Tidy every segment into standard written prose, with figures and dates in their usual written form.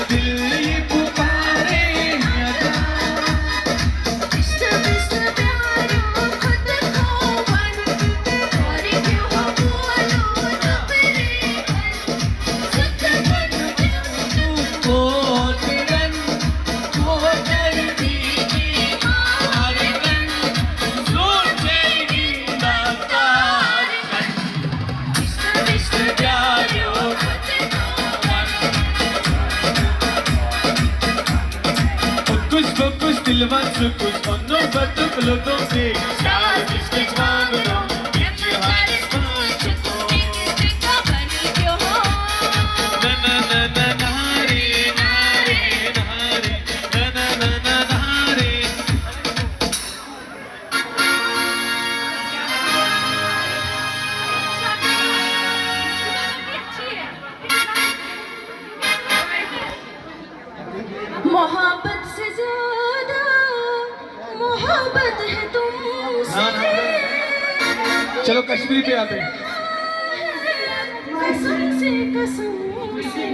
दिल ये पुकारे अदा। Focus, दिलवा कुछ मनो बतुक लोगों से प्यार किसके मांगो किसी हाल ना ना ना ना रे ना रे ना रे ना ना ना ना ना रे। मोहब्बत से ज्यादा मोहब्बत है तुमसे। चलो कश्मीरी पे आते हैं। कसम से कसम से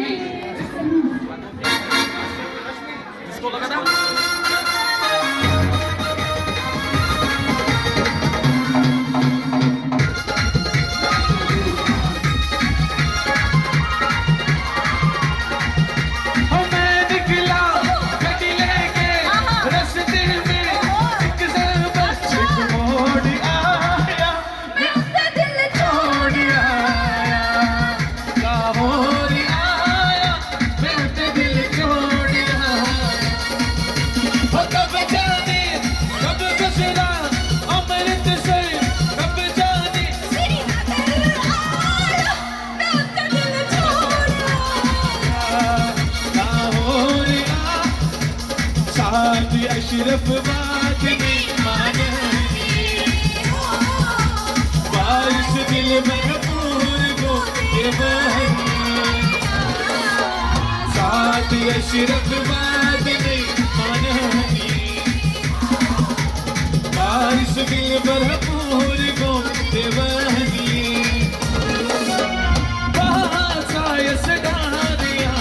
अशरफ बात में माने बारिश दिल भरपूर को ये साथ अशरफ बात में माने बारिश दिल भरपूर को ये सायस डारिया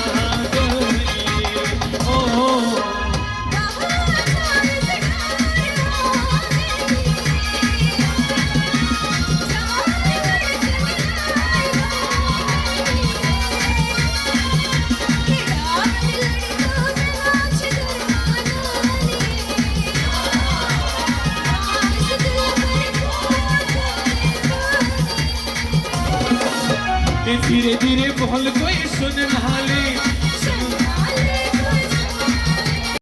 ओ धीरे धीरे बोल कोई सुन ना ले